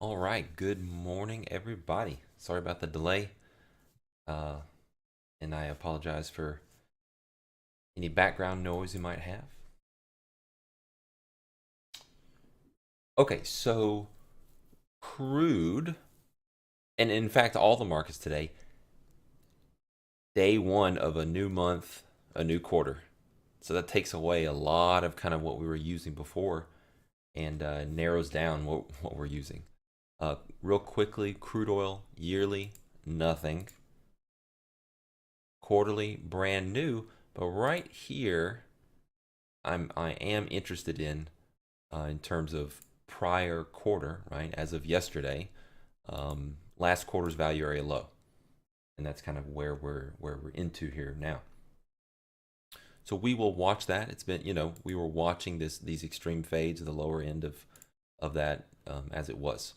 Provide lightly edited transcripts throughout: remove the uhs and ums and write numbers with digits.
All right, good morning, everybody. Sorry about the delay, uh, and I apologize for any background noise you might have. Okay, so crude, and in fact, all the markets today, day one of a new month, a new quarter. So that takes away a lot of kind of what we were using before and narrows down what we're using. Real quickly, crude oil, yearly, nothing. Quarterly, brand new. But right here, I am interested in terms of prior quarter, right? As of yesterday, last quarter's value area low, and that's kind of where we're into here now. So we will watch that. It's been, we were watching these extreme fades at the lower end of that as it was.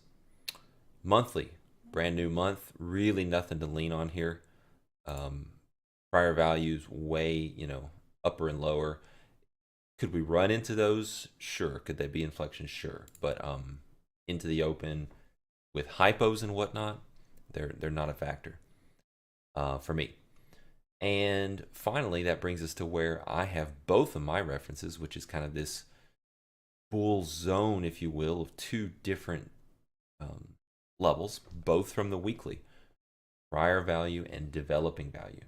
Monthly, brand new month, really nothing to lean on here. Um, Prior values way, upper and lower. Could we run into those? Sure. Could they be inflections? Sure. But into the open with hypos and whatnot, they're not a factor for me. And finally, that brings us to where I have both of my references, which is kind of this bull zone, if you will, of two different um, levels, both from the weekly, prior value and developing value.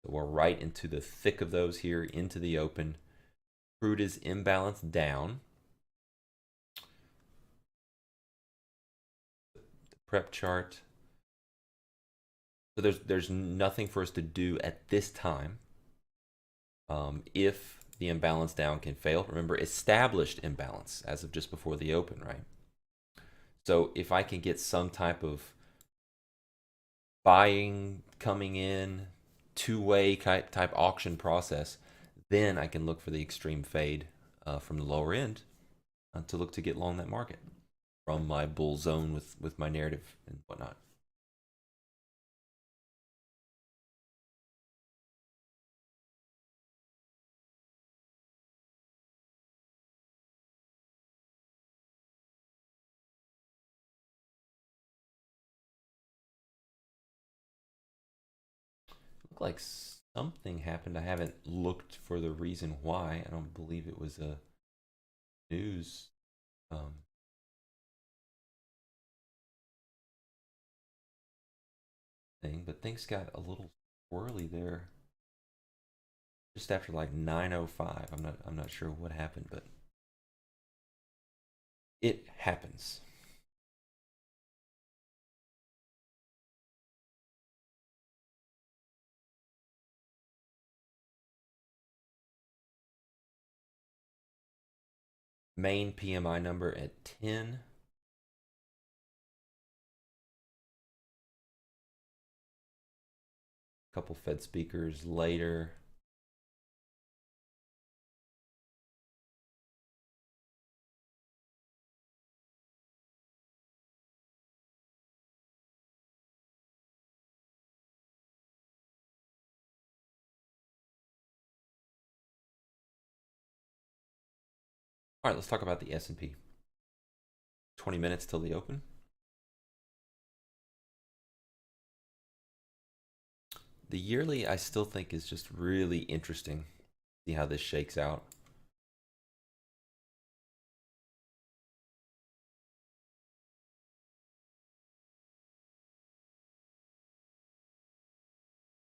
So we're right into the thick of those here, into the open. Crude is imbalanced down. The prep chart. So there's nothing for us to do at this time. If the imbalance down can fail, remember established imbalance as of just before the open, right? So if I can get some type of buying coming in, two-way type auction process, then I can look for the extreme fade from the lower end to look to get long that market from my bull zone with my narrative and whatnot. Looked like something happened. I haven't looked for the reason why. I don't believe it was a news um, thing, but things got a little swirly there just after like 9:05. I'm not sure what happened, but it happens. Main PMI number at 10. Couple Fed speakers later. All right, let's talk about the S&P. 20 minutes till the open. The yearly I still think is just really interesting. See how this shakes out.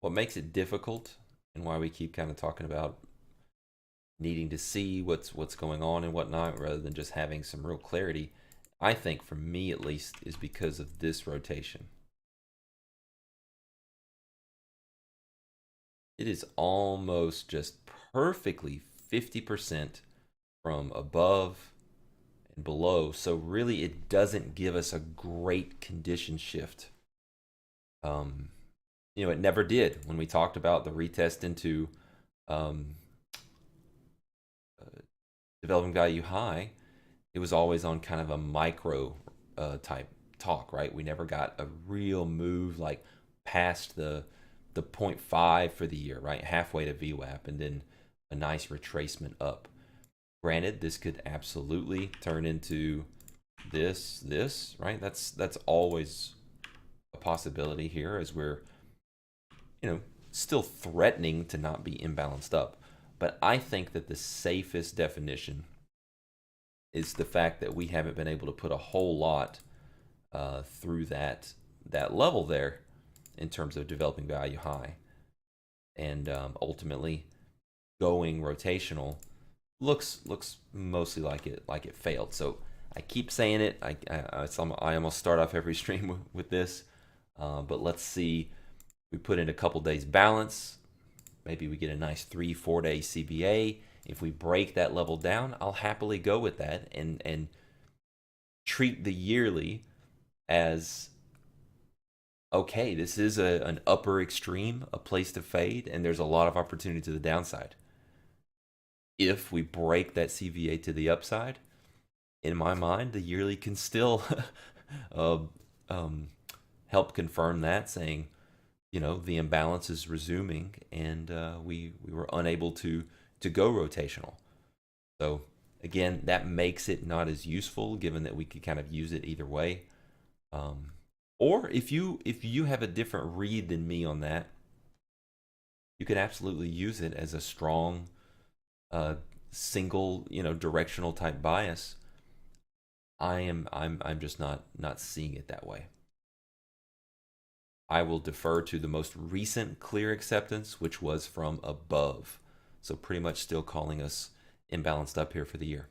What makes it difficult and why we keep kind of talking about needing to see what's going on and whatnot rather than just having some real clarity, I think for me at least, is because of this rotation. It is almost just perfectly 50% from above and below. So really it doesn't give us a great condition shift. Um, it never did when we talked about the retest into um, uh, developing value high. It was always on kind of a micro type talk, right? We never got a real move like past the 0.5 for the year, right? Halfway to VWAP, and then a nice retracement up. Granted, this could absolutely turn into this, right? That's always a possibility here as we're, you know, still threatening to not be imbalanced up. But I think that the safest definition is the fact that we haven't been able to put a whole lot through that level there in terms of developing value high, and ultimately going rotational looks mostly like it failed. So I keep saying it. I almost start off every stream with this, but let's see. We put in a couple days balance. Maybe we get a nice 3-4 day CVA. If we break that level down, I'll happily go with that and treat the yearly as okay. This is an upper extreme, a place to fade, and there's a lot of opportunity to the downside. If we break that CVA to the upside, in my mind, the yearly can still uh, help confirm that, saying, you know, the imbalance is resuming, and we were unable to go rotational. So again, that makes it not as useful, given that we could kind of use it either way. Or if you have a different read than me on that, you could absolutely use it as a strong single, you know, directional type bias. I'm just not seeing it that way. I will defer to the most recent clear acceptance, which was from above. So pretty much still calling us imbalanced up here for the year.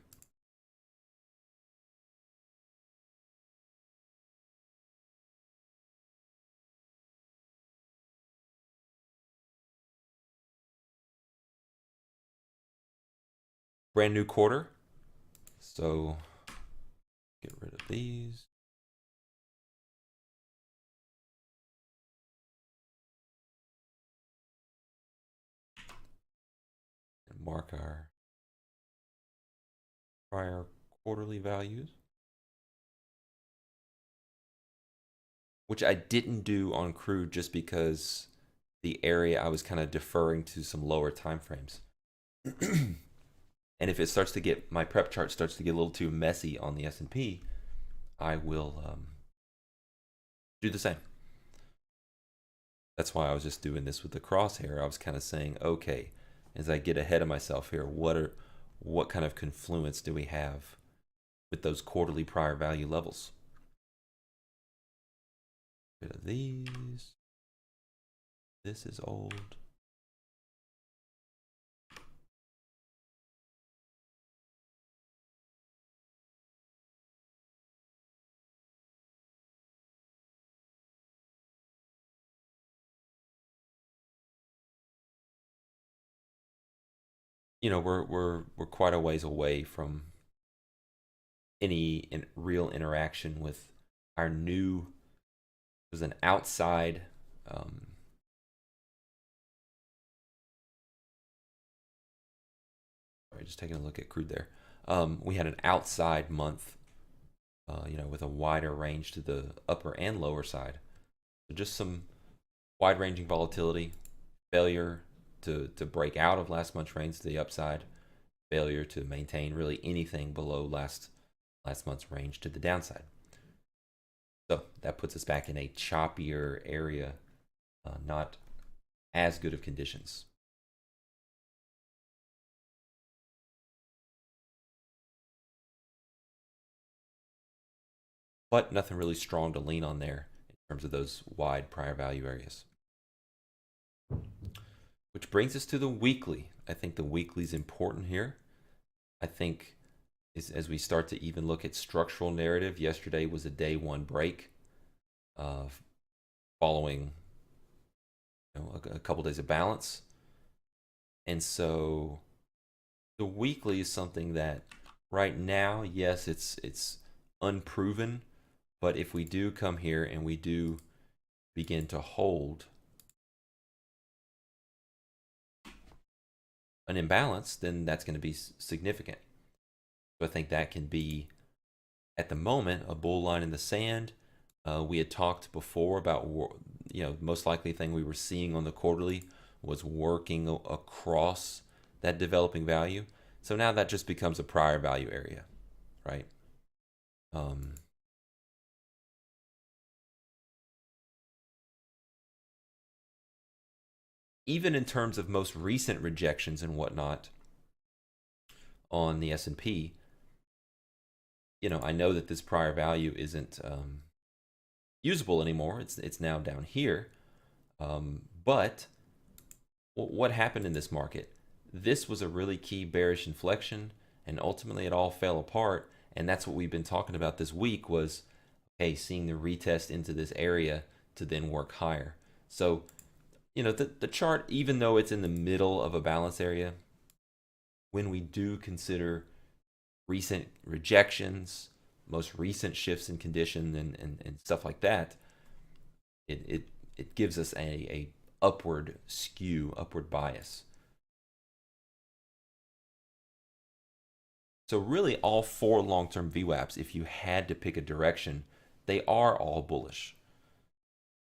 Brand new quarter. So get rid of these. And mark our prior quarterly values, which I didn't do on crude just because the area I was kind of deferring to some lower time frames. And if it starts to get, my prep chart starts to get a little too messy on the S&P, I will do the same. That's why I was just doing this with the crosshair. I was kind of saying, okay, as I get ahead of myself here, what kind of confluence do we have with those quarterly prior value levels? Rid of these. This is old. You know, we're quite a ways away from any real interaction with our new. It was an outside. Sorry, just taking a look at crude there. We had an outside month, you know, with a wider range to the upper and lower side. So just some wide-ranging volatility, failure to break out of last month's range to the upside, failure to maintain really anything below last month's range to the downside. So that puts us back in a choppier area, not as good of conditions. But nothing really strong to lean on there in terms of those wide prior value areas. Which brings us to the weekly. I think the weekly is important here. I think as we start to even look at structural narrative, yesterday was a day one break, following, you know, a couple days of balance. And so the weekly is something that right now, yes, it's unproven, but if we do come here and we do begin to hold an imbalance, then that's going to be significant. So I think that can be, at the moment, a bull line in the sand. We had talked before about, you know, most likely thing we were seeing on the quarterly was working across that developing value. So now that just becomes a prior value area, right? Um, Even in terms of most recent rejections and whatnot on the S&P, I know that this prior value isn't usable anymore. It's now down here. But what happened in this market? This was a really key bearish inflection, and ultimately it all fell apart. And that's what we've been talking about this week was, hey, seeing the retest into this area to then work higher. So, the chart, even though it's in the middle of a balance area, when we do consider recent rejections, most recent shifts in condition and stuff like that, it gives us a upward skew, upward bias. So really all four long-term VWAPs, if you had to pick a direction, they are all bullish.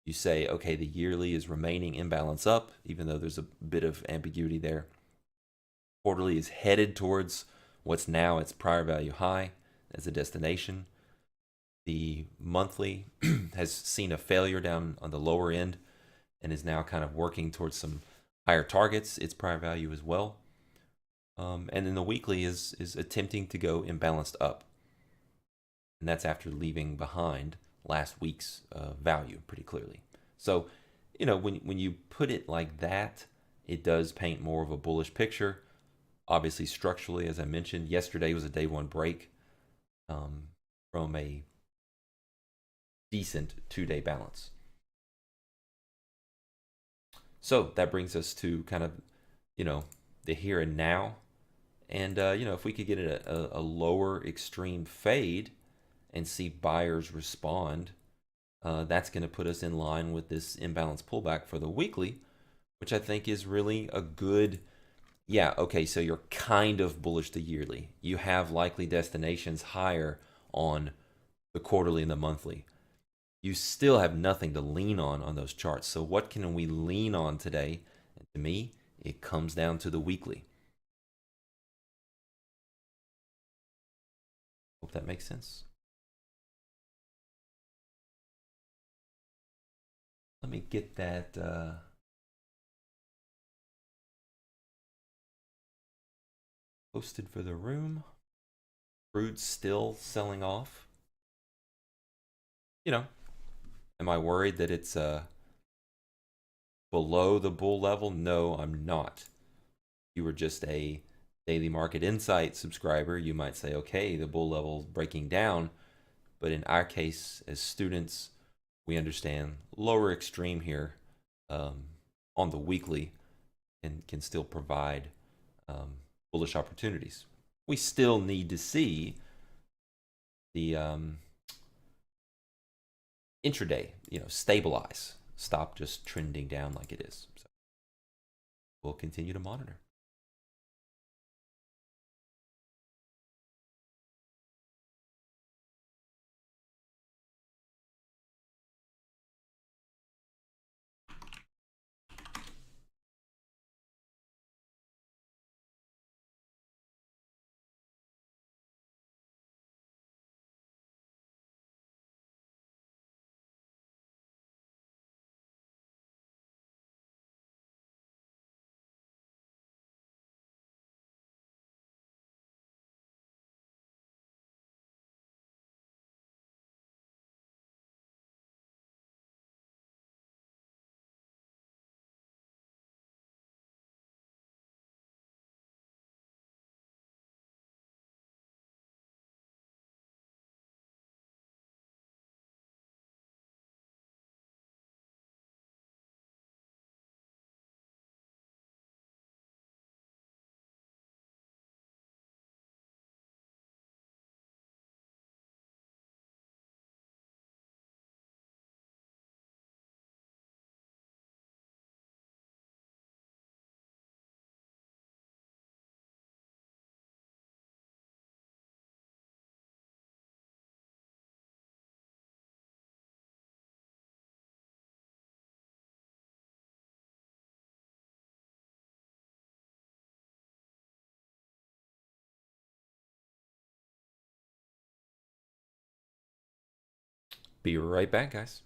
You say, okay, the yearly is remaining imbalance up, even though there's a bit of ambiguity there. Quarterly is headed towards what's now its prior value high as a destination. The monthly has seen a failure down on the lower end and is now kind of working towards some higher targets, its prior value as well. And then the weekly is attempting to go imbalanced up. And that's after leaving behind last week's value pretty clearly. So, when you put it like that, it does paint more of a bullish picture. Obviously, structurally, as I mentioned, yesterday was a day one break from a decent 2-day balance. So that brings us to kind of, the here and now. And, if we could get a lower extreme fade and see buyers respond, that's going to put us in line with this imbalance pullback for the weekly, which I think is really a good, yeah, okay, so you're kind of bullish the yearly. You have likely destinations higher on the quarterly and the monthly. You still have nothing to lean on those charts. So what can we lean on today? And to me, it comes down to the weekly. Hope that makes sense. Let me get that posted for the room. Crude's still selling off. Am I worried that it's below the bull level? No, I'm not. If you were just a Daily Market Insight subscriber, you might say, okay, the bull level's breaking down. But in our case, as students, we understand lower extreme here on the weekly and can still provide bullish opportunities. We still need to see the intraday, stabilize, stop just trending down like it is. So we'll continue to monitor. Be right back, guys.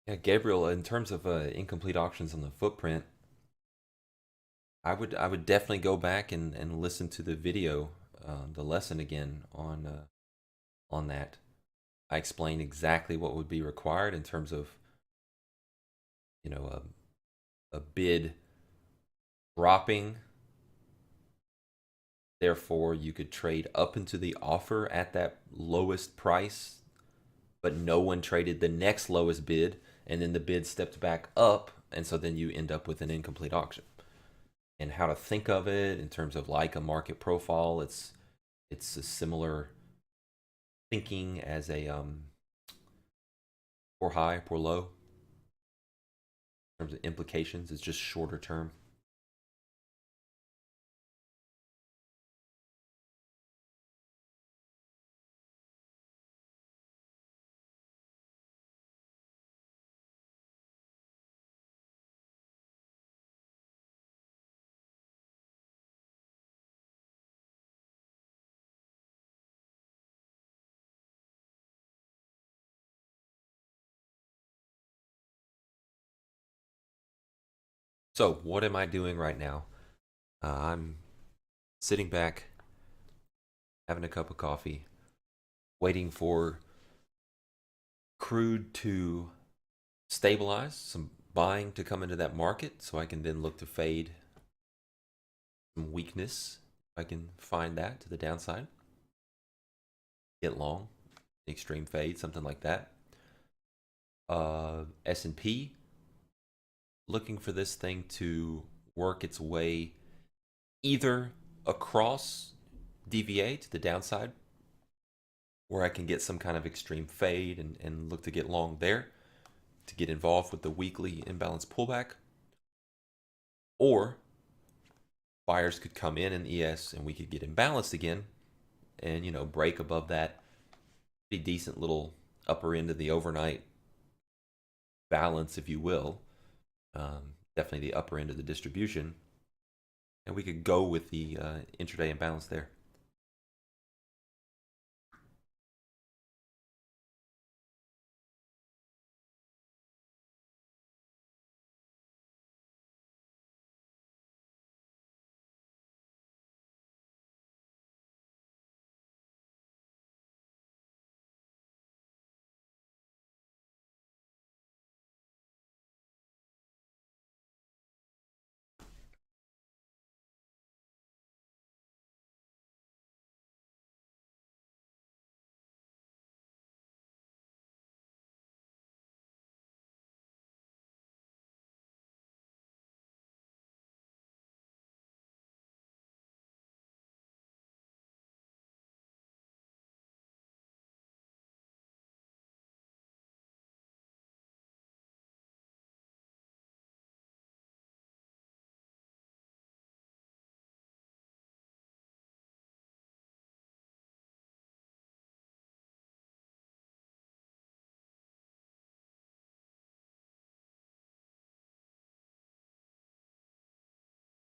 Yeah, Gabriel, in terms of incomplete auctions on the footprint, I would definitely go back and listen to the video, the lesson again on that. I explained exactly what would be required in terms of a bid dropping. Therefore, you could trade up into the offer at that lowest price, but no one traded the next lowest bid, and then the bid stepped back up, And so then you end up with an incomplete auction. And how to think of it in terms of like a market profile, it's a similar thinking as a poor high, poor low. In terms of implications, it's just shorter term. So, what am I doing right now? I'm sitting back, having a cup of coffee, waiting for crude to stabilize, some buying to come into that market so I can then look to fade some weakness. If I can find that to the downside, get long, extreme fade, something like that. S&P, looking for this thing to work its way either across DVA to the downside, where I can get some kind of extreme fade and look to get long there to get involved with the weekly imbalance pullback, or buyers could come in ES and we could get imbalanced again and break above that pretty decent little upper end of the overnight balance, if you will. Definitely the upper end of the distribution, and we could go with the intraday imbalance there.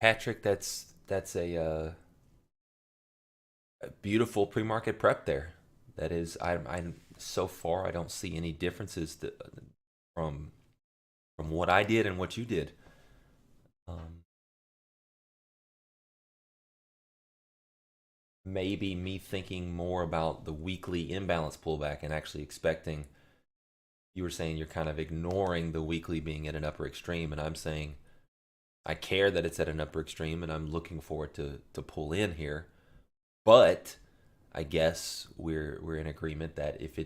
Patrick, that's a beautiful pre-market prep there. That is, I'm so far I don't see any differences from from what I did and what you did. Um, Maybe me thinking more about the weekly imbalance pullback and actually expecting. You were saying you're kind of ignoring the weekly being at an upper extreme, and I'm saying I care that it's at an upper extreme, and I'm looking for it to pull in here. But I guess we're in agreement that if we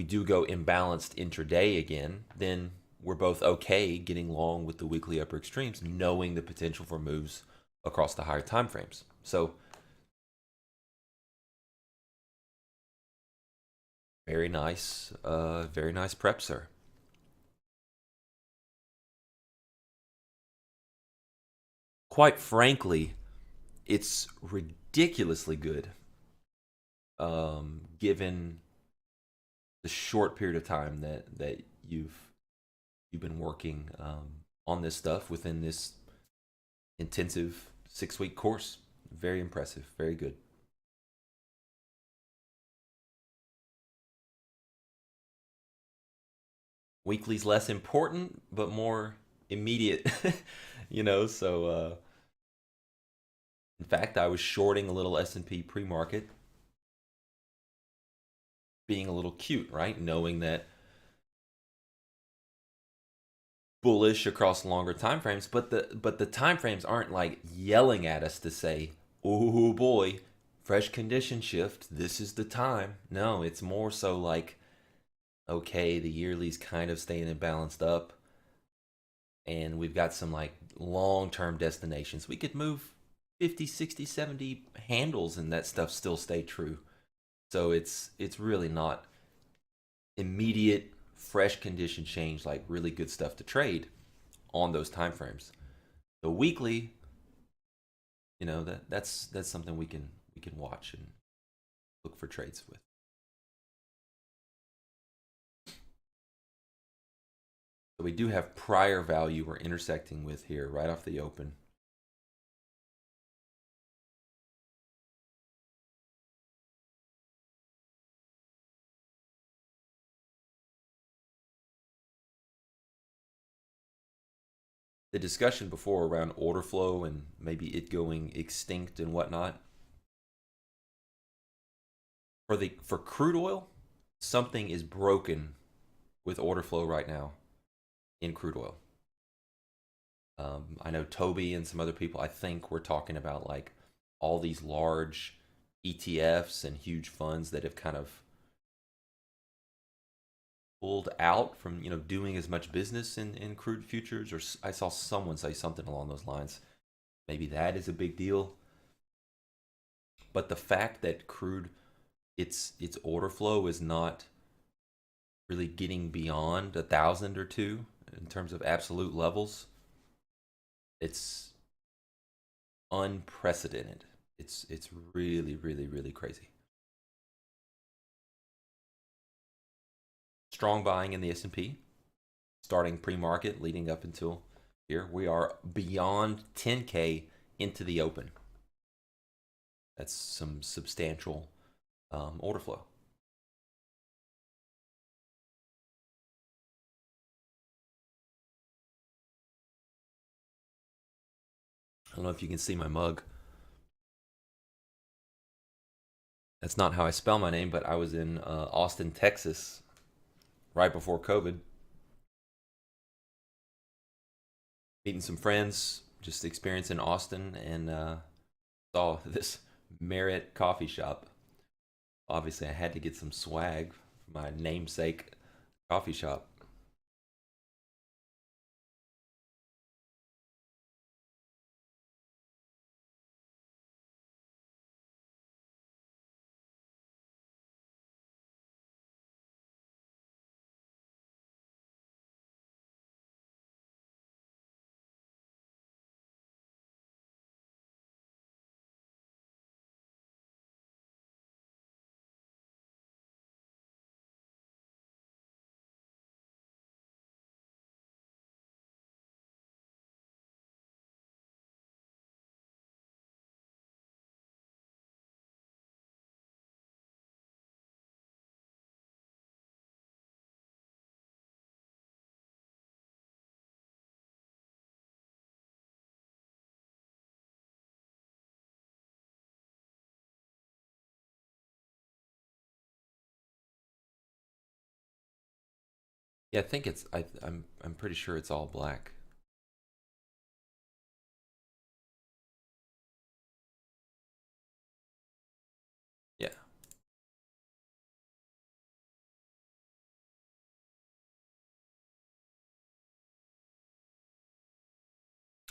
do go imbalanced intraday again, then we're both okay getting long with the weekly upper extremes, knowing the potential for moves across the higher time frames. So very nice prep, sir. Quite frankly, it's ridiculously good, given the short period of time that you've been working on this stuff within this intensive 6 week course. Very impressive. Very good. Weekly's less important, but more immediate. In fact, I was shorting a little S&P pre-market, being a little cute, right? Knowing that bullish across longer time frames, but the time frames aren't like yelling at us to say, "Oh boy, fresh condition shift. This is the time." No, it's more so like, okay, the yearly's kind of staying balanced up. and we've got some like long-term destinations. We could move 50, 60, 70 handles and that stuff still stay true. So it's really not immediate fresh condition change, like really good stuff to trade on those time frames. The weekly, that's something we can watch and look for trades with. So we do have prior value we're intersecting with here right off the open. The discussion before around order flow and maybe it going extinct and whatnot. For crude oil, something is broken with order flow right now in crude oil. I know Toby and some other people, I think we're talking about like all these large ETFs and huge funds that have kind of pulled out from doing as much business in crude futures. Or I saw someone say something along those lines. Maybe that is a big deal. But the fact that crude, its order flow is not really getting beyond 1,000 or two in terms of absolute levels, it's unprecedented. It's really, really, really crazy. Strong buying in the S&P, starting pre-market, leading up until here. We are beyond 10K into the open. That's some substantial order flow. I don't know if you can see my mug. That's not how I spell my name, but I was in Austin, Texas, right before COVID, meeting some friends, just experiencing Austin, and saw this Merit coffee shop. Obviously, I had to get some swag for my namesake coffee shop. Yeah, I think I'm pretty sure it's all black. Yeah.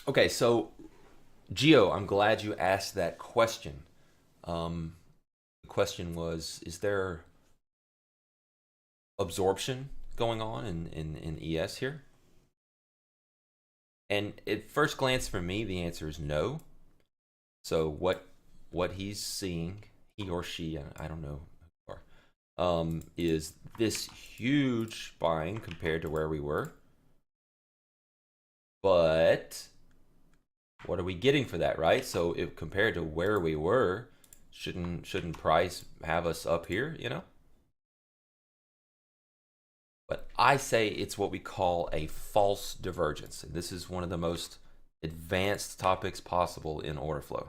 Okay, so Geo, I'm glad you asked that question. Um, the question was, is there absorption going on in ES here? And at first glance for me, the answer is no. So what he's seeing, he or she, I don't know, is this huge buying compared to where we were. But what are we getting for that, right? So if compared to where we were, shouldn't price have us up here? But I say it's what we call a false divergence. And this is one of the most advanced topics possible in order flow.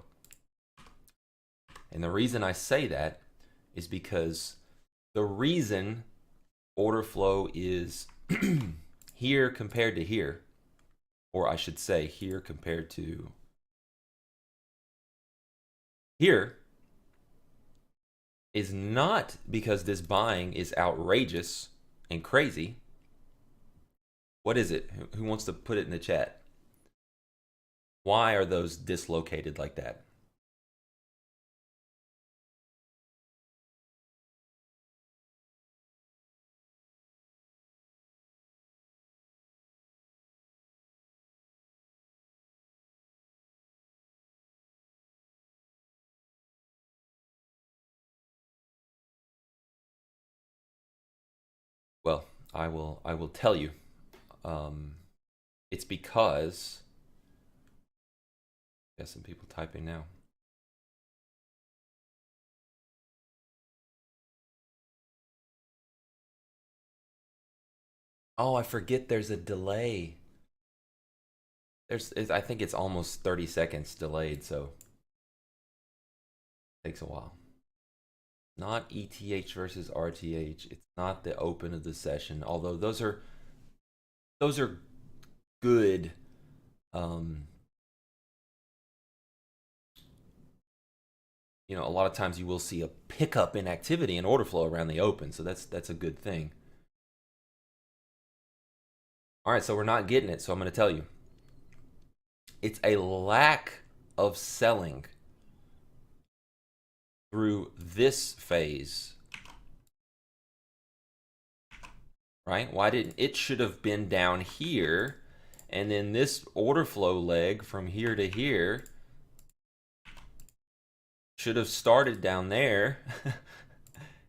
And the reason I say that is because the reason order flow is here compared to here, or I should say here compared to here, is not because this buying is outrageous and crazy. What is it? Who wants to put it in the chat? Why are those dislocated like that? Well, I will tell you. Um, it's because got some people typing now. Oh, I forget there's a delay. I think it's almost 30 seconds delayed, so it takes a while. Not ETH versus RTH. It's not the open of the session, although those are good. A lot of times you will see a pickup in activity and order flow around the open, so that's a good thing. All right, so we're not getting it, so I'm going to tell you. It's a lack of selling through this phase. Right? Why didn't it should have been down here, and then this order flow leg from here to here should have started down there.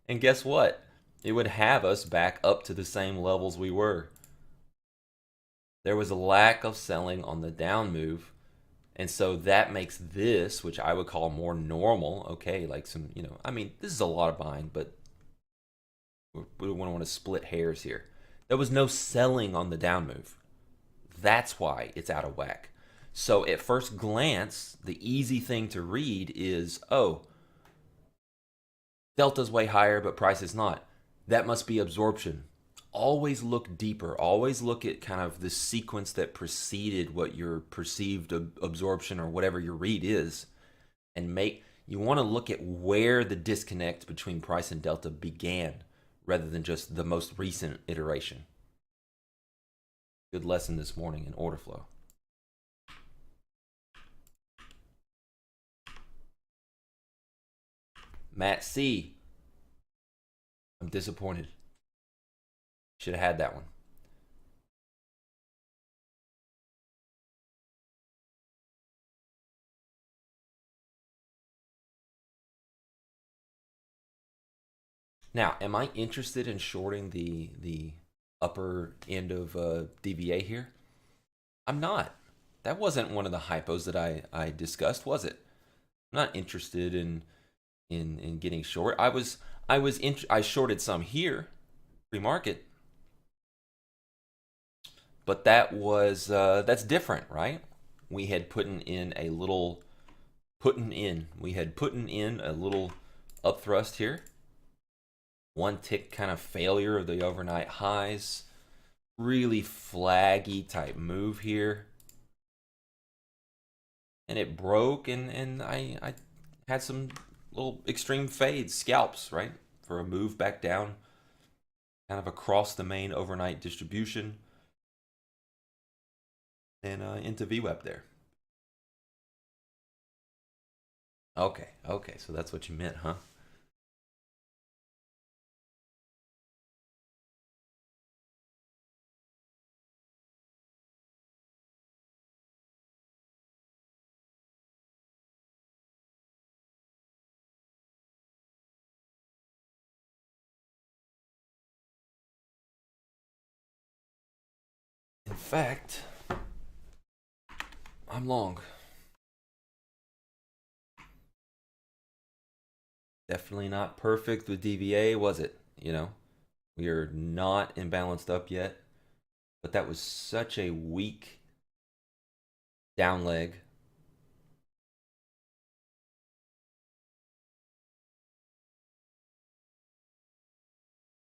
And guess what? It would have us back up to the same levels we were. There was a lack of selling on the down move. And so that makes this, which I would call more normal, okay, like some, I mean, this is a lot of buying, but we don't want to split hairs here. There was no selling on the down move. That's why it's out of whack. So at first glance, the easy thing to read is, oh, delta's way higher, but price is not. That must be absorption. Always look deeper. Always look at kind of the sequence that preceded what your perceived absorption or whatever your read is, and you want to look at where the disconnect between price and delta began rather than just the most recent iteration. Good lesson this morning in order flow. Matt C. I'm disappointed. Should have had that one. Now, am I interested in shorting the upper end of DVA here? I'm not. That wasn't one of the hypos that I discussed, was it? I'm not interested in getting short. I shorted some here, pre-market, but that's different, right? We had putting in a little upthrust here. One tick kind of failure of the overnight highs. Really flaggy type move here. And it broke, and I had some little extreme fades, scalps, right? For a move back down, kind of across the main overnight distribution. And into VWAP there. Okay, so that's what you meant, huh? In fact, I'm long. Definitely not perfect with DVA, was it? We are not imbalanced up yet, but that was such a weak down leg.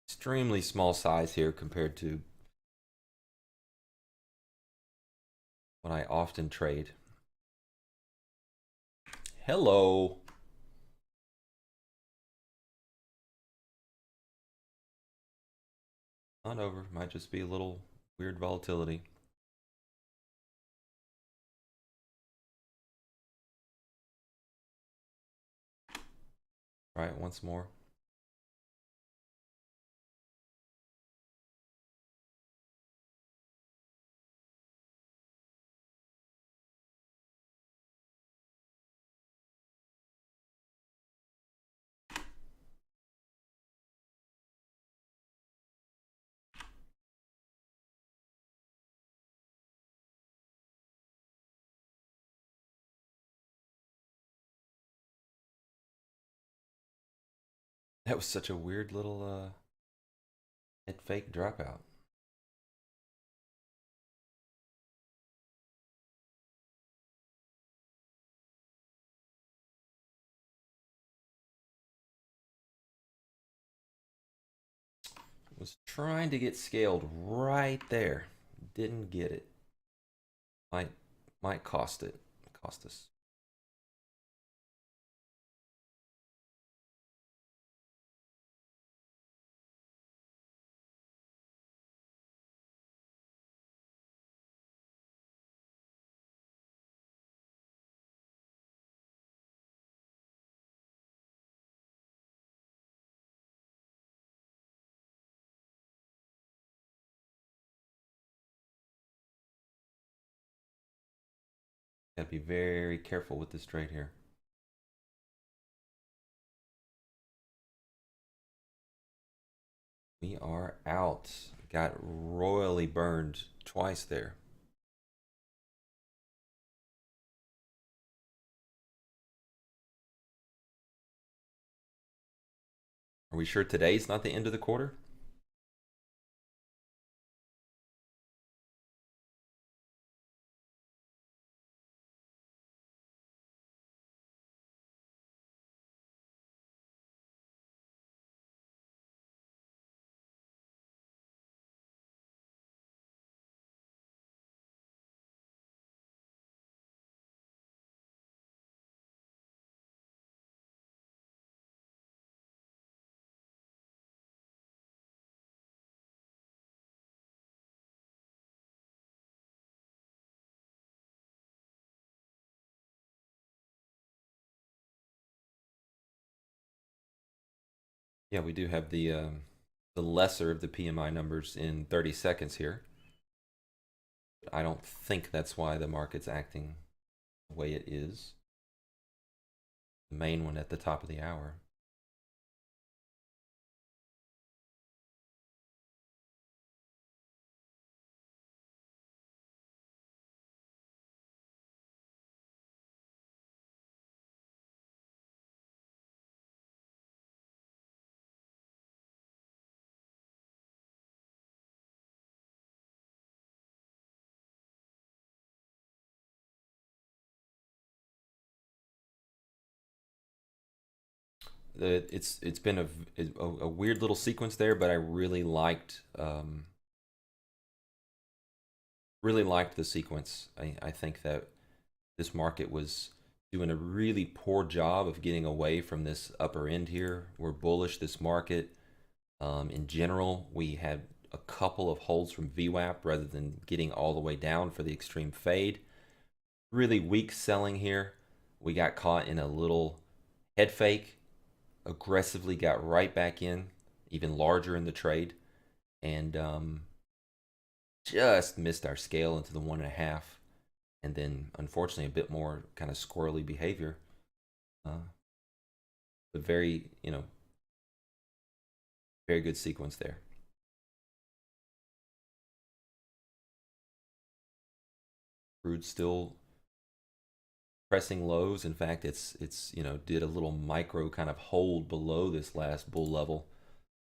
Extremely small size here compared to what I often trade. Hello. Not over. Might just be a little Weird volatility. Try it once more. That was such a weird little head fake dropout. Was trying to get scaled right there. Didn't get it. Might might cost it. Cost us. Gotta be very careful with this trade here. We are out. Got royally burned twice there. Are we sure today's not the end of the quarter? Yeah, we do have the lesser of the PMI numbers in 30 seconds here. I don't think that's why the market's acting the way it is. The main one at the top of the hour. It's been a weird little sequence there, but I really liked the sequence. I think that this market was doing a really poor job of getting away from this upper end here. We're bullish this market. In general, we had a couple of holds from VWAP rather than getting all the way down for the extreme fade. Really weak selling here. We got caught in a little head fake, aggressively got right back in, even larger in the trade, and just missed our scale into the 1.5. And then, unfortunately, a bit more kind of squirrely behavior. Uh, but very, very good sequence there. Crude still pressing lows. In fact, it's did a little micro kind of hold below this last bull level.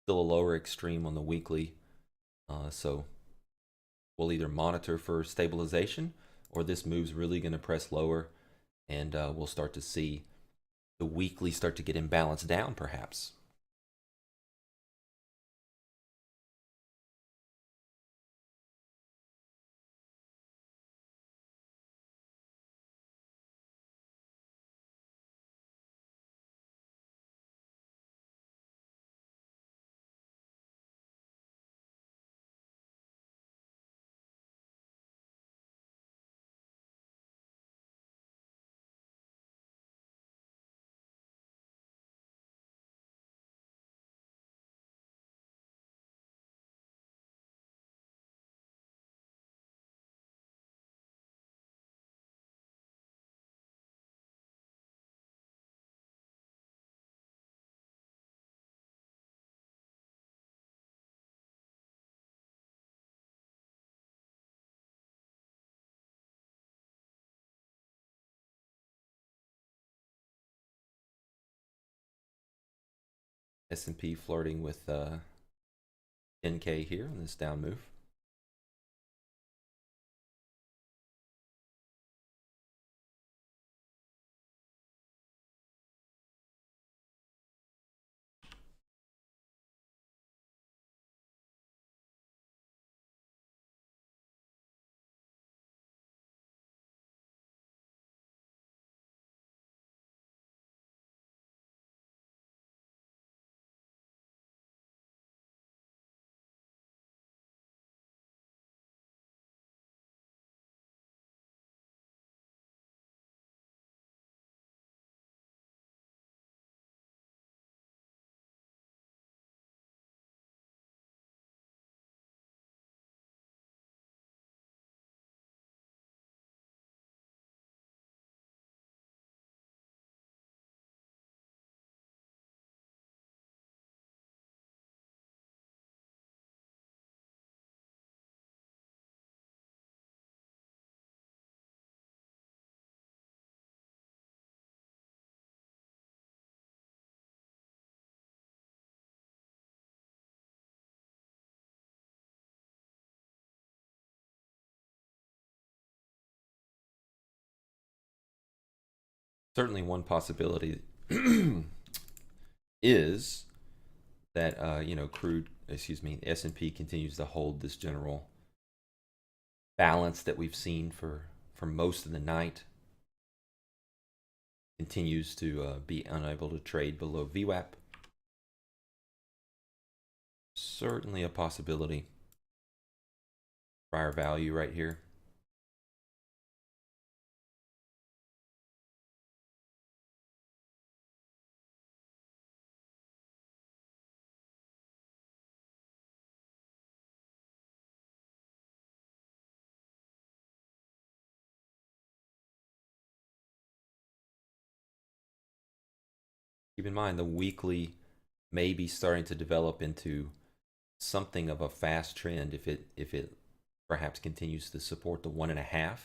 Still a lower extreme on the weekly. So we'll either monitor for stabilization or this move's really going to press lower, and we'll start to see the weekly start to get imbalanced down, perhaps. S&P flirting with 10K here on this down move. Certainly, one possibility is that S&P continues to hold this general balance that we've seen for most of the night. Continues to be unable to trade below VWAP. Certainly a possibility. Prior value right here. Keep in mind the weekly may be starting to develop into something of a fast trend if it perhaps continues to support the 1.5.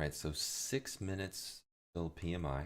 right, so 6 minutes till PMI.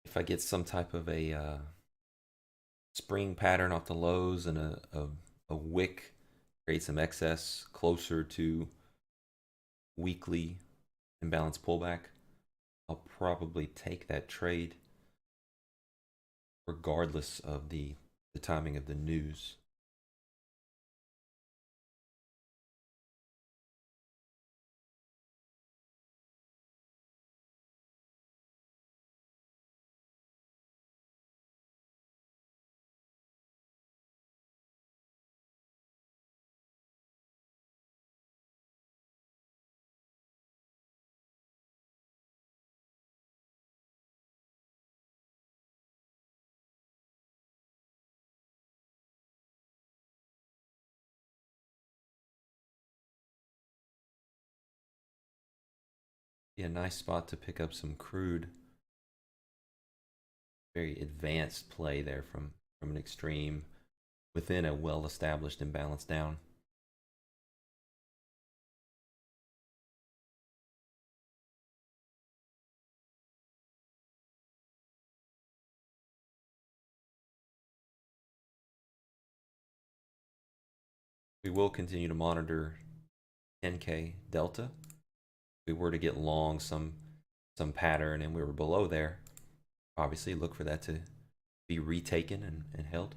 If I get some type of a spring pattern off the lows and a wick, create some excess closer to weekly imbalance pullback, I'll probably take that trade regardless of the timing of the news. Be a nice spot to pick up some crude. Very advanced play there from an extreme within a well-established imbalance down. We will continue to monitor 10K delta. If we were to get long some pattern and we were below there, obviously look for that to be retaken and held.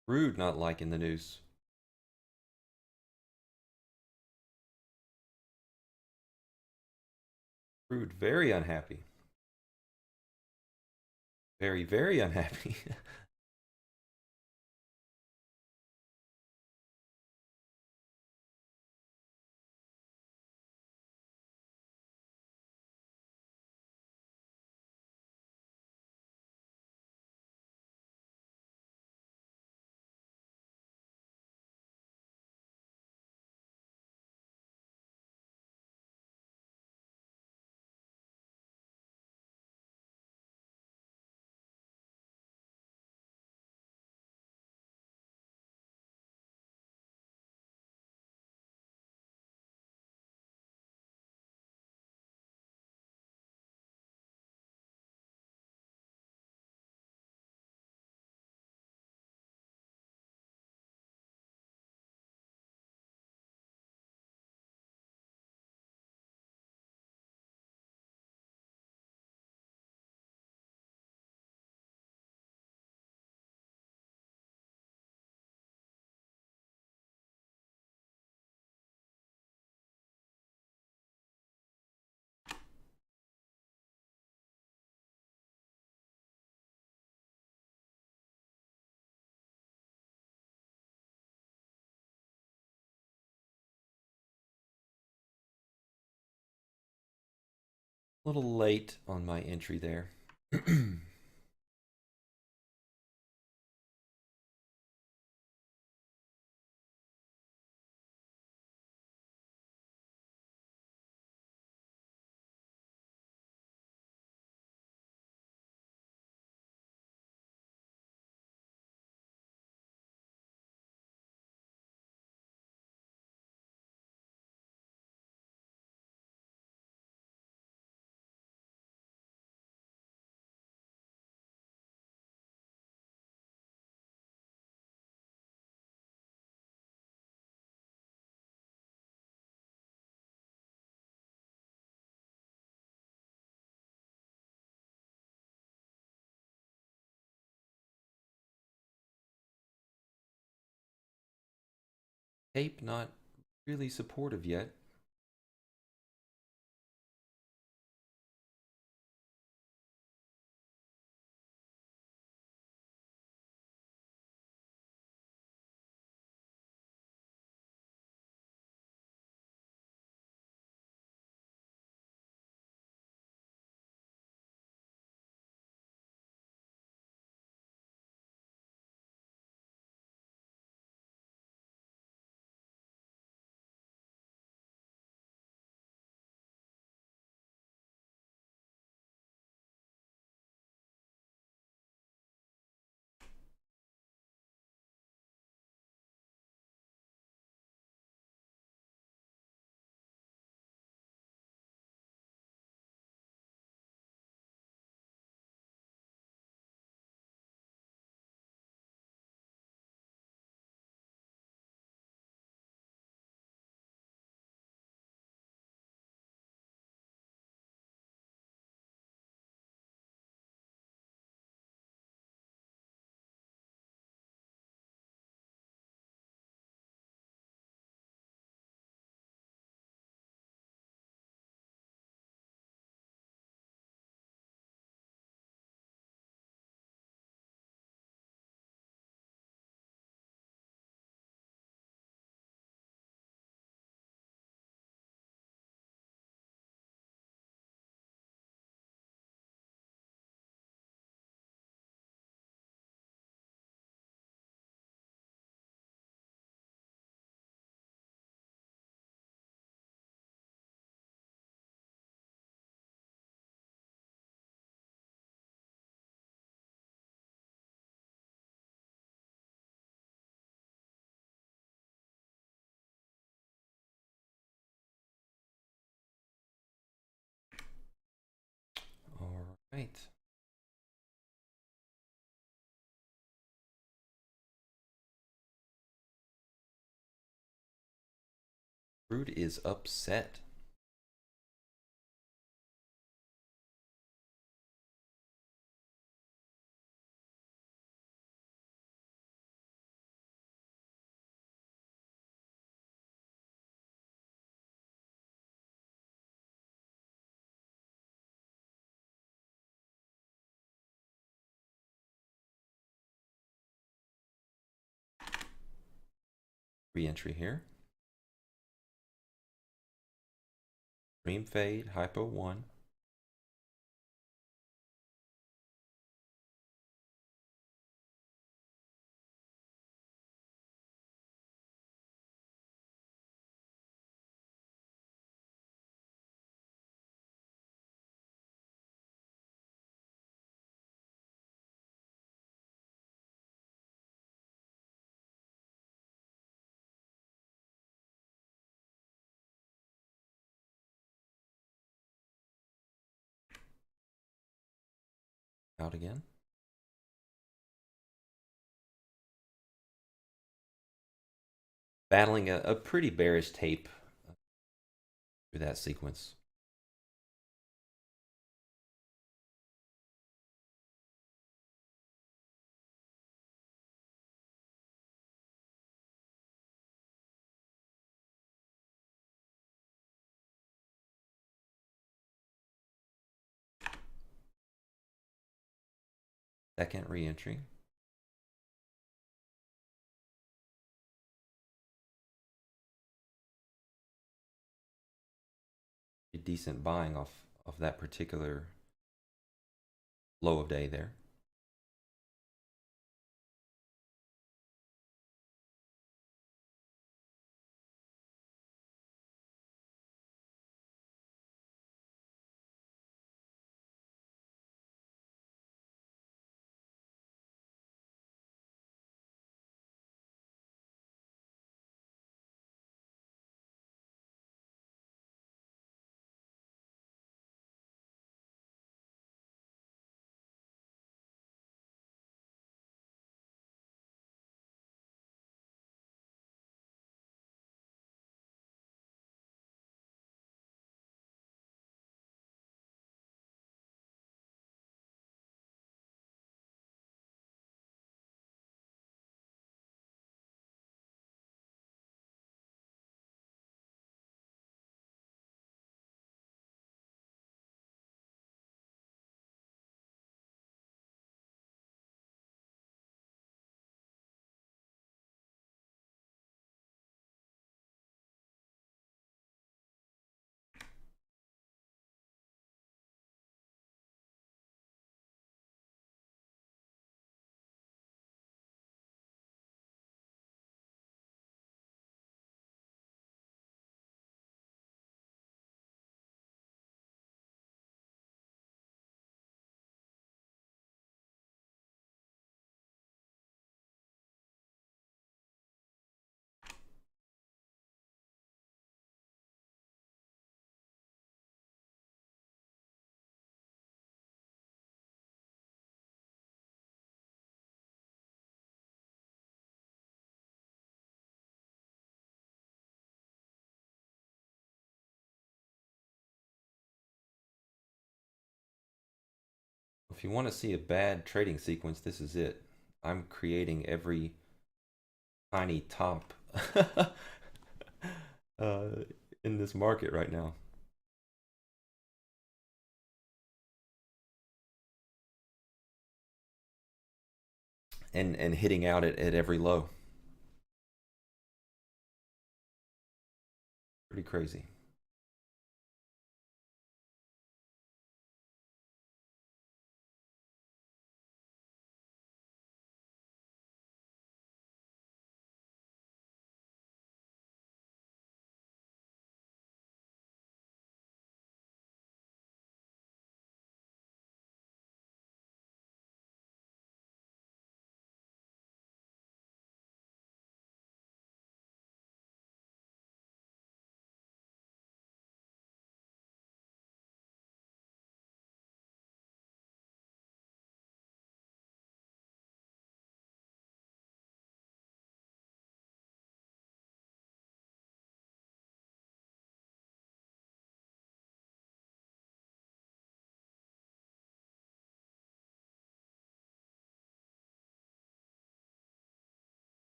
Rude not liking the news. Rude very unhappy. Very, very unhappy. A little late on my entry there. Tape not really supportive yet. All right. Rude is upset. Re-entry here. Dream fade, hypo 1. Out again. Battling a pretty bearish tape through that sequence. Second re-entry. Decent buying off of that particular low of day there. If you want to see a bad trading sequence, this is it. I'm creating every tiny top uh, in this market right now. And hitting out at every low. Pretty crazy.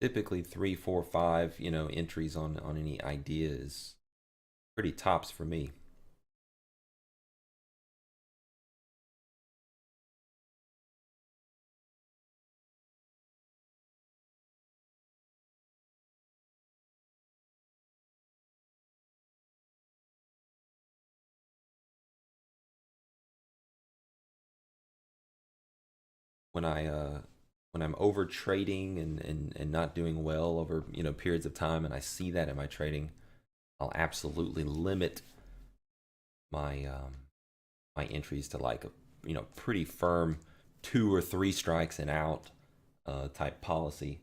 Typically 3, 4, 5, entries on any idea is pretty tops for me. when when I'm over trading and not doing well over periods of time, and I see that in my trading, I'll absolutely limit my my entries to like a pretty firm 2 or 3 strikes and out type policy.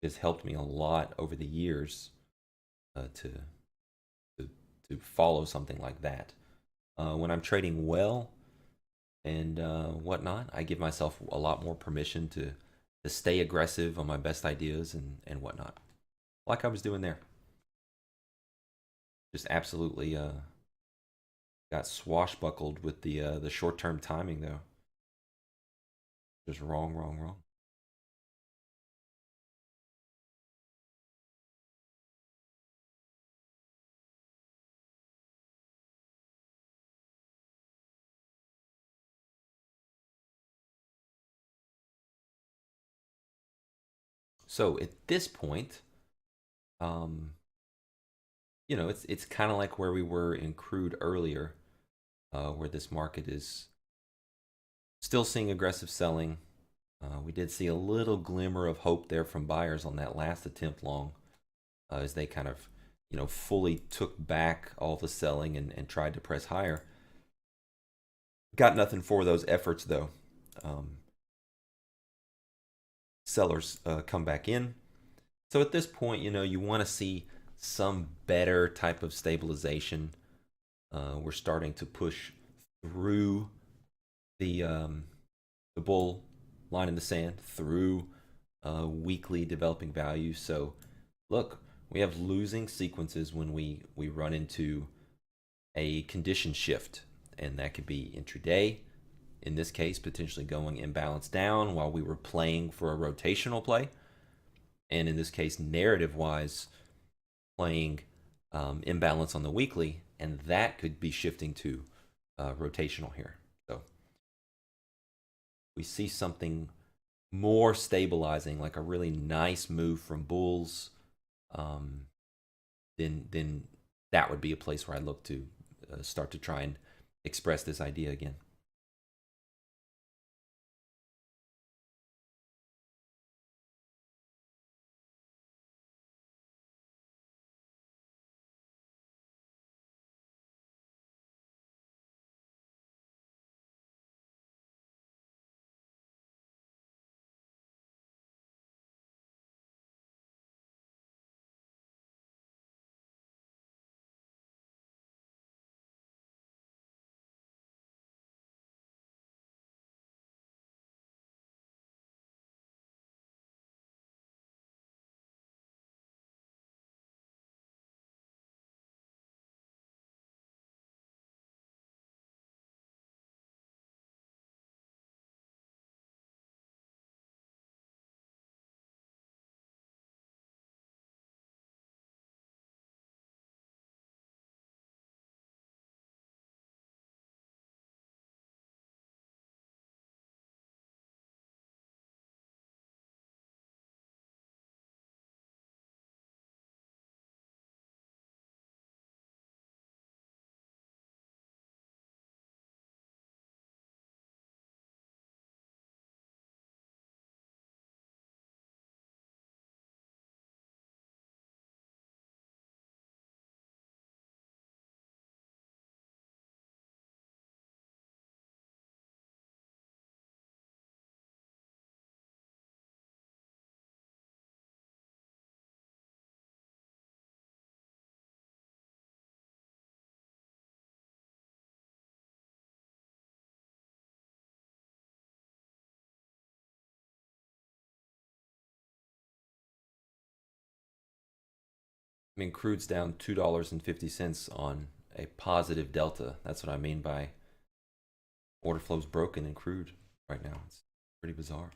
Has helped me a lot over the years to to to follow something like that. When I'm trading well and whatnot, I give myself a lot more permission to stay aggressive on my best ideas and whatnot, like I was doing there. Just absolutely got swashbuckled with the short term timing though. Just wrong, wrong, wrong. So at this point, um, it's kind of like where we were in crude earlier, where this market is still seeing aggressive selling. We did see a little glimmer of hope there from buyers on that last attempt long, as they kind of, fully took back all the selling and tried to press higher. Got nothing for those efforts though. Um, Sellers come back in. So at this point, you want to see some better type of stabilization. We're starting to push through the bull line in the sand, through weekly developing value. So look, we have losing sequences when we run into a condition shift, and that could be intraday. In this case, potentially going imbalance down while we were playing for a rotational play, and in this case, narrative wise, playing imbalance on the weekly, and that could be shifting to rotational here. So we see something more stabilizing, like a really nice move from bulls, um, then that would be a place where I look to start to try and express this idea again. I mean, crude's down $2.50 on a positive delta. That's what I mean by order flow's broken in crude right now. It's pretty bizarre.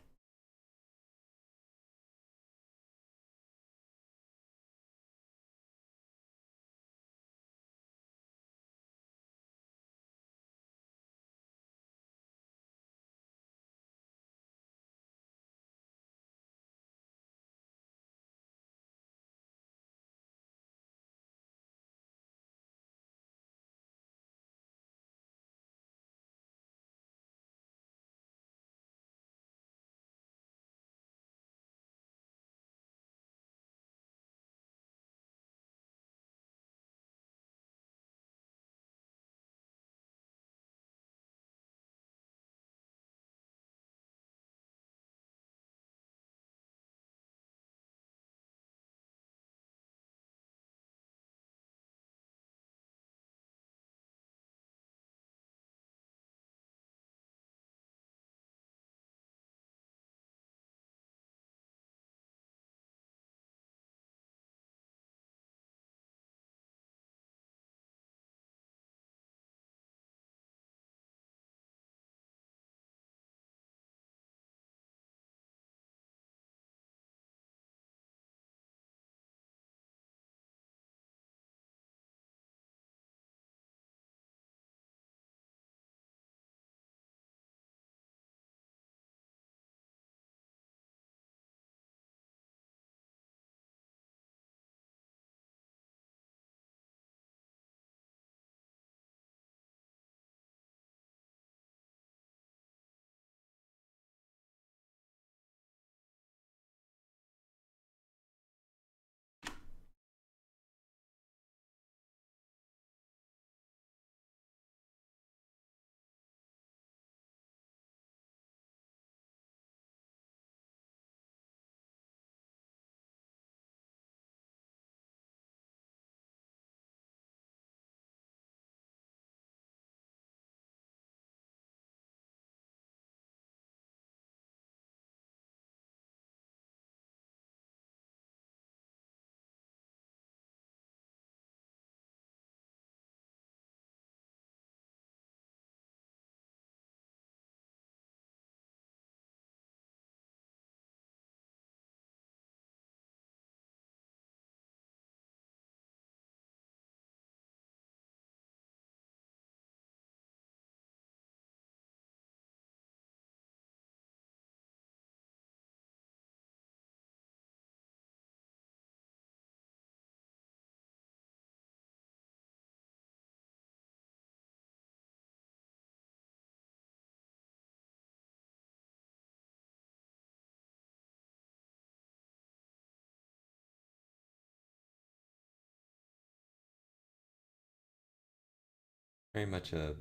Very much a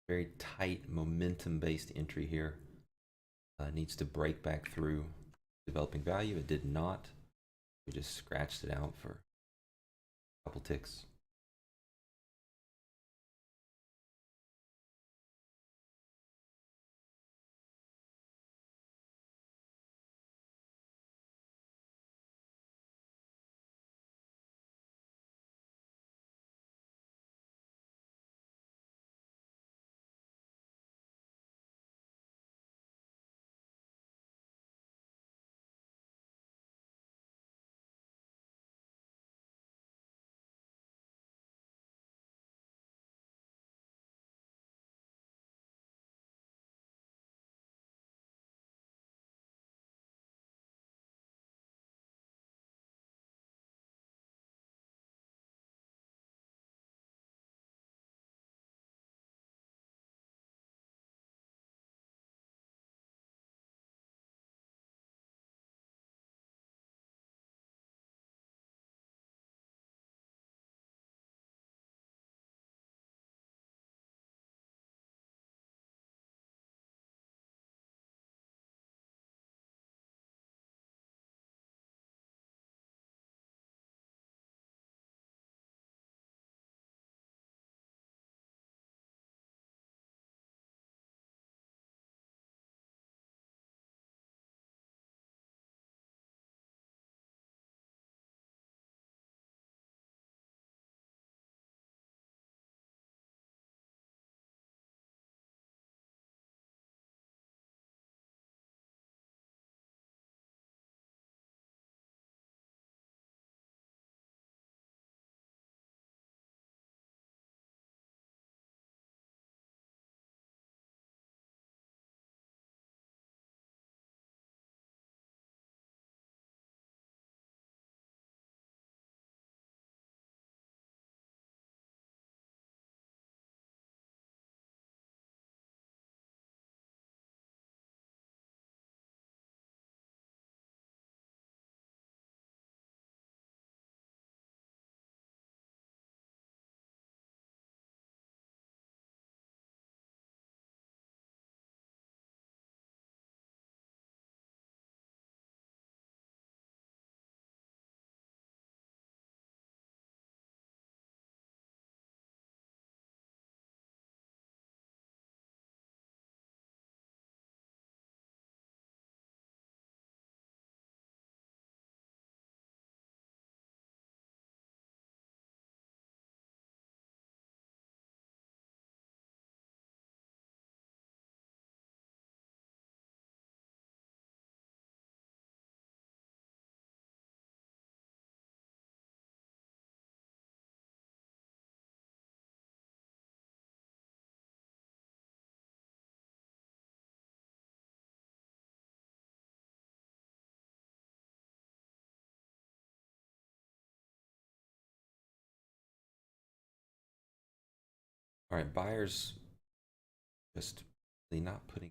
very tight momentum-based entry here. Needs to break back through developing value. It did not. We just scratched it out for a couple ticks. All right, buyers just really not putting.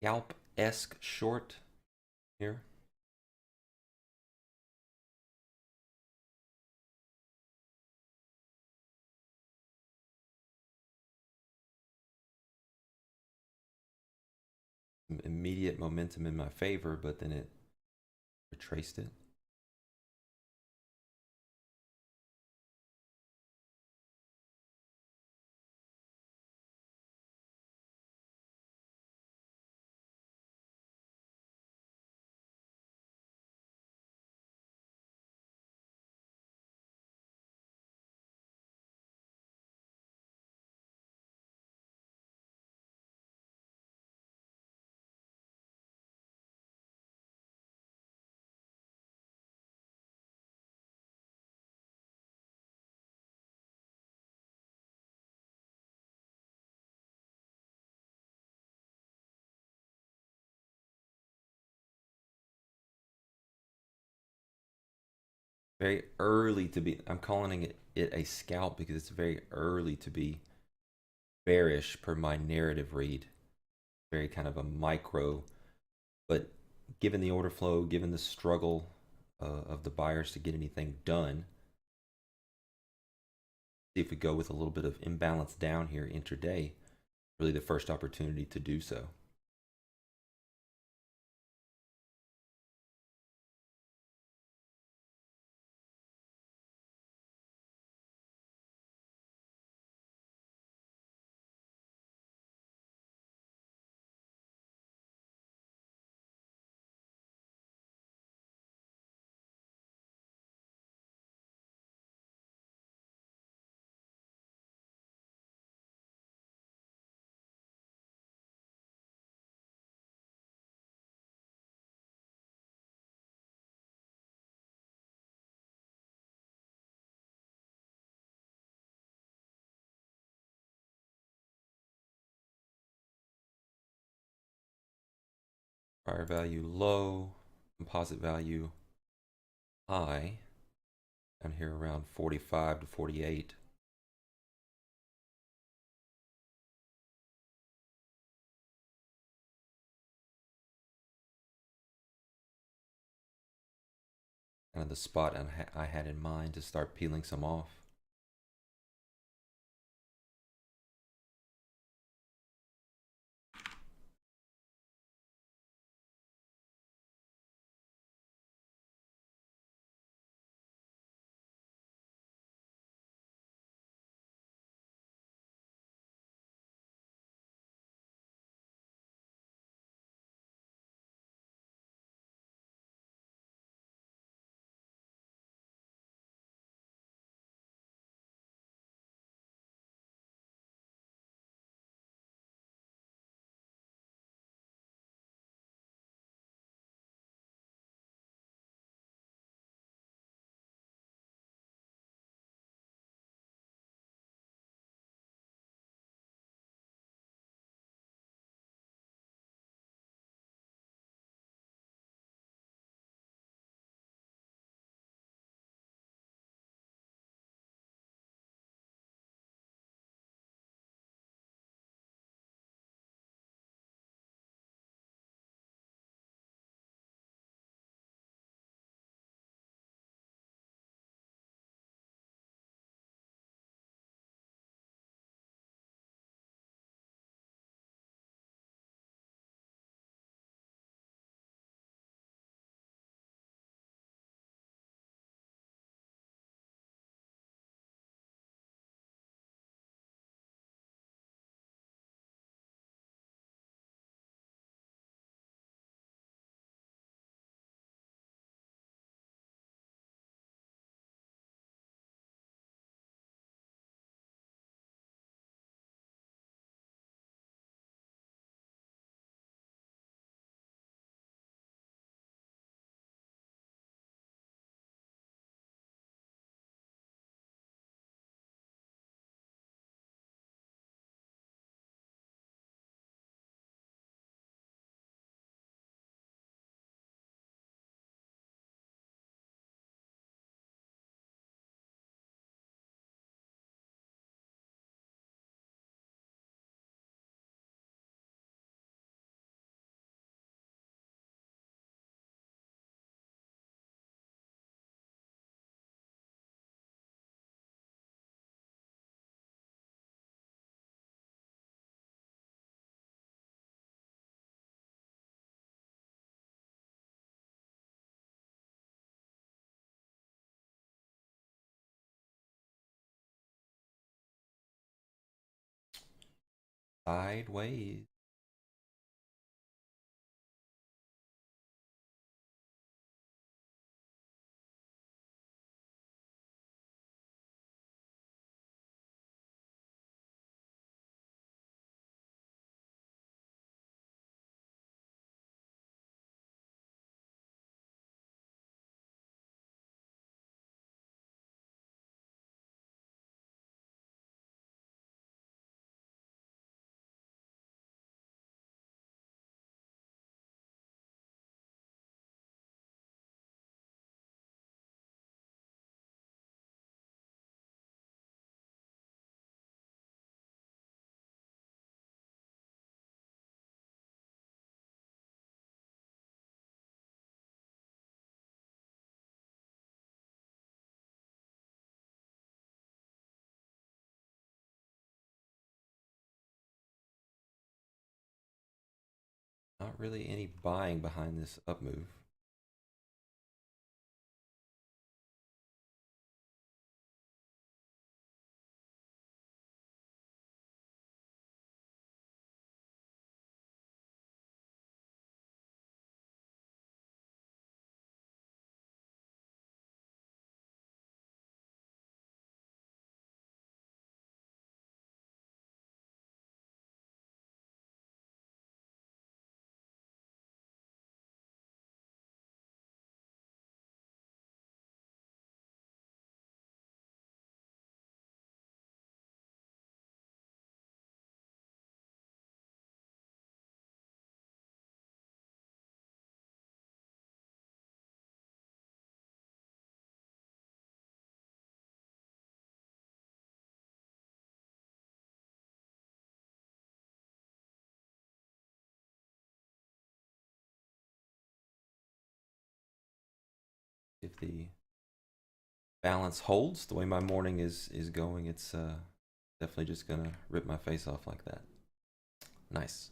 Scalp-esque short here. some immediate momentum in my favor, but then it retraced it. Very early to be. I'm calling it a scalp because it's very early to be bearish per my narrative read. Very kind of a micro, but given the order flow, given the struggle of the buyers to get anything done, see if we go with a little bit of imbalance down here intraday, really the first opportunity to do so. Prior value low, composite value high, down here around 45 to 48. Kind of the spot I had in mind to start peeling some off. sideways. Not really any buying behind this up move. If the balance holds the way my morning is going, it's definitely just gonna rip my face off like that. Nice.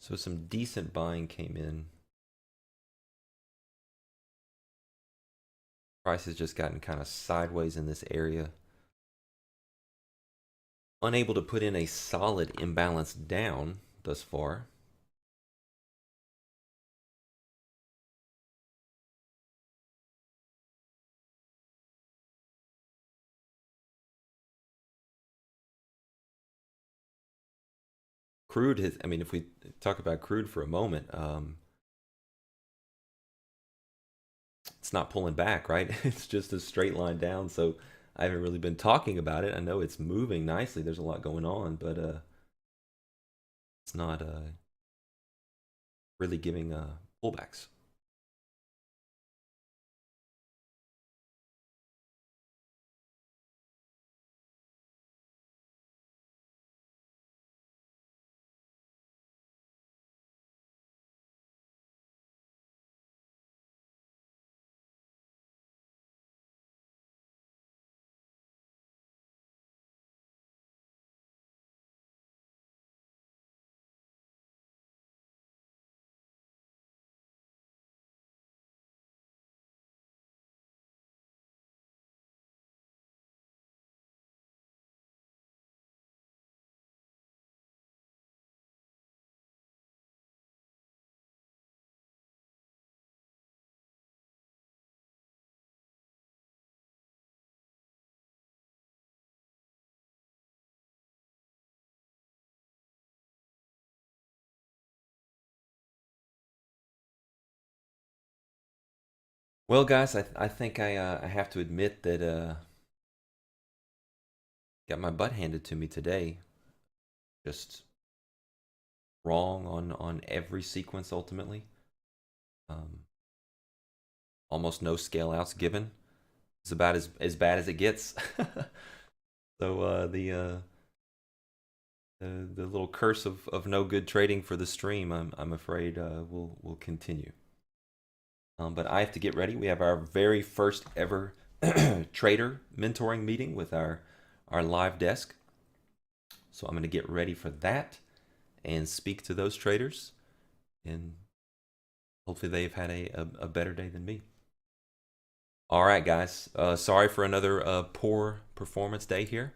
So some decent buying came in. Price has just gotten kind of sideways in this area. Unable to put in a solid imbalance down thus far. Crude has, I mean, if we talk about crude for a moment, it's not pulling back, right? It's just a straight line down. So I haven't really been talking about it. I know it's moving nicely. There's a lot going on, but it's not really giving pullbacks. Well, guys, I think I have to admit that got my butt handed to me today. Just wrong on every sequence ultimately. Um, Almost no scale outs given. It's about as bad as it gets. So the little curse of no good trading for the stream, I'm afraid will continue. But I have to get ready. We have our very first ever trader mentoring meeting with our live desk. So I'm going to get ready for that and speak to those traders, and hopefully they've had a better day than me. All right, guys. Sorry for another poor performance day here.